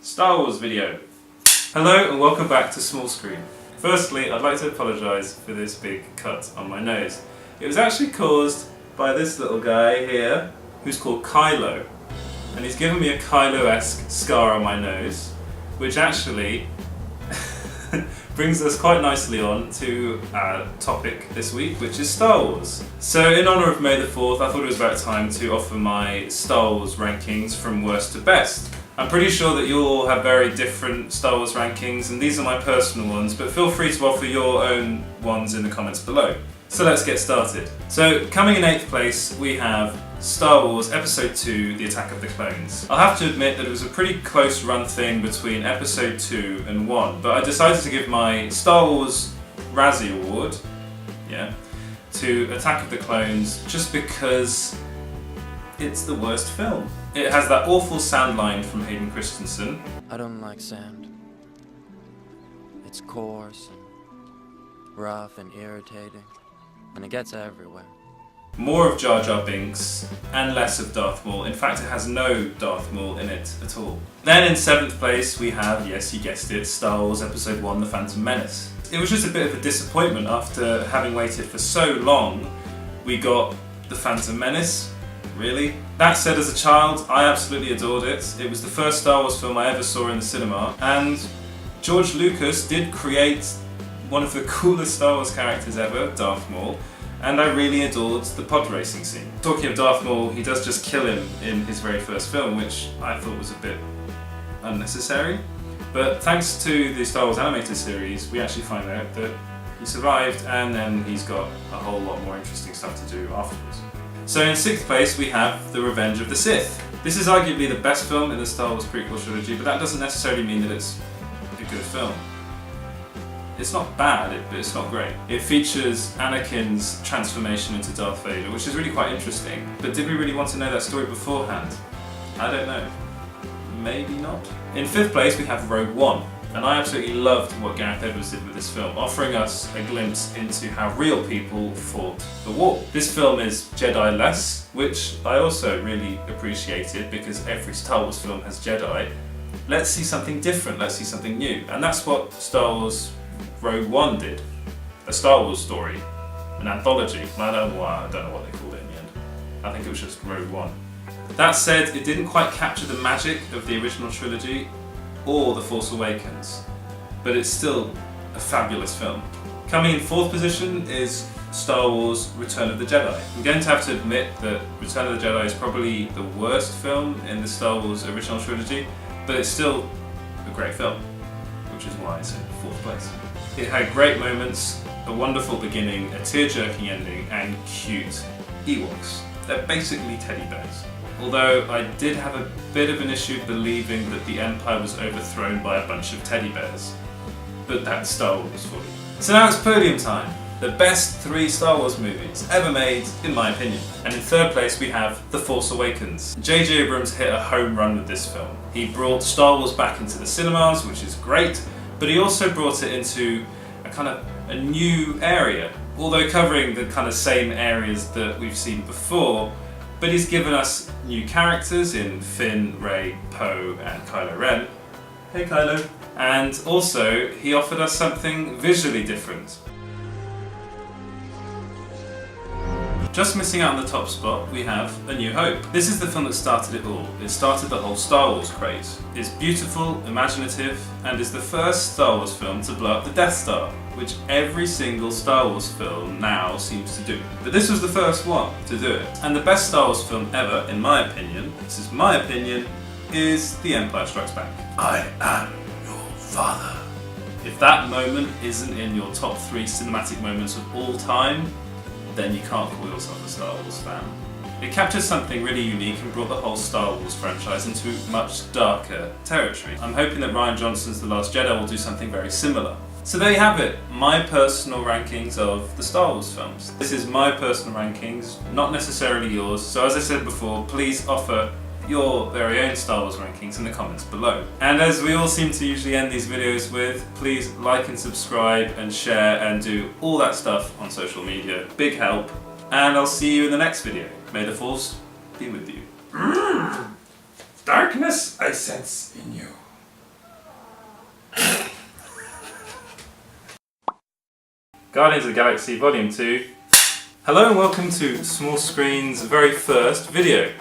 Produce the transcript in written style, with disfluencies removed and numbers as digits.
Star Wars video. Hello and welcome back to Small Screen. Firstly, I'd like to apologise for this big cut on my nose. It was actually caused by this little guy here, who's called Kylo. And he's given me a Kylo-esque scar on my nose, which actually brings us quite nicely on to our topic this week, which is Star Wars. So in honour of May the 4th, I thought it was about time to offer my Star Wars rankings from worst to best. I'm pretty sure that you all have very different Star Wars rankings, and these are my personal ones, but feel free to offer your own ones in the comments below. So let's get started. So coming in 8th place, we have Star Wars Episode 2, The Attack of the Clones. I'll have to admit that it was a pretty close run thing between Episode 2 and 1, but I decided to give my Star Wars Razzie Award, to Attack of the Clones just because it's the worst film. It has that awful sound line from Hayden Christensen. I don't like sand. It's coarse and rough and irritating, and it gets everywhere. More of Jar Jar Binks and less of Darth Maul. In fact, it has no Darth Maul in it at all. Then in 7th place we have, yes you guessed it, Star Wars Episode 1, The Phantom Menace. It was just a bit of a disappointment after having waited for so long. We got The Phantom Menace. Really? That said, as a child, I absolutely adored it. It was the first Star Wars film I ever saw in the cinema, and George Lucas did create one of the coolest Star Wars characters ever, Darth Maul, and I really adored the pod racing scene. Talking of Darth Maul, he does just kill him in his very first film, which I thought was a bit unnecessary. But thanks to the Star Wars animated series, we actually find out that he survived, and then he's got a whole lot more interesting stuff to do afterwards. So in 6th place we have The Revenge of the Sith. This is arguably the best film in the Star Wars prequel trilogy, but that doesn't necessarily mean that it's a good film. It's not bad, but it's not great. It features Anakin's transformation into Darth Vader, which is really quite interesting. But did we really want to know that story beforehand? I don't know. Maybe not. In 5th place we have Rogue One. And I absolutely loved what Gareth Edwards did with this film, offering us a glimpse into how real people fought the war. This film is Jedi-less, which I also really appreciated because every Star Wars film has Jedi. Let's see something different, let's see something new. And that's what Star Wars Rogue One did. A Star Wars story, an anthology. I don't know what they called it in the end. I think it was just Rogue One. That said, it didn't quite capture the magic of the original trilogy or The Force Awakens, but it's still a fabulous film. Coming in 4th position is Star Wars Return of the Jedi. I'm going to have to admit that Return of the Jedi is probably the worst film in the Star Wars original trilogy, but it's still a great film, which is why it's in 4th place. It had great moments, a wonderful beginning, a tear-jerking ending, and cute Ewoks. They're basically teddy bears. Although I did have a bit of an issue believing that the Empire was overthrown by a bunch of teddy bears. But that's Star Wars for you. So now it's podium time. The best 3 Star Wars movies ever made, in my opinion. And in 3rd place we have The Force Awakens. J.J. Abrams hit a home run with this film. He brought Star Wars back into the cinemas, which is great, but he also brought it into a new area. Although covering the kind of same areas that we've seen before, but he's given us new characters in Finn, Rey, Poe, and Kylo Ren. Hey Kylo. And also, he offered us something visually different. Just missing out on the top spot, we have A New Hope. This is the film that started it all. It started the whole Star Wars craze. It's beautiful, imaginative, and is the first Star Wars film to blow up the Death Star, which every single Star Wars film now seems to do. But this was the first one to do it. And the best Star Wars film ever, in my opinion, this is my opinion, is The Empire Strikes Back. I am your father. If that moment isn't in your top 3 cinematic moments of all time, then you can't call yourself a Star Wars fan. It captured something really unique and brought the whole Star Wars franchise into much darker territory. I'm hoping that Rian Johnson's The Last Jedi will do something very similar. So there you have it, my personal rankings of the Star Wars films. This is my personal rankings, not necessarily yours, so as I said before, please offer your very own Star Wars rankings in the comments below. And as we all seem to usually end these videos with, please like and subscribe and share and do all that stuff on social media. Big help. And I'll see you in the next video. May the Force be with you. Darkness I sense in you. Guardians of the Galaxy Volume 2. Hello and welcome to Small Screen's very first video.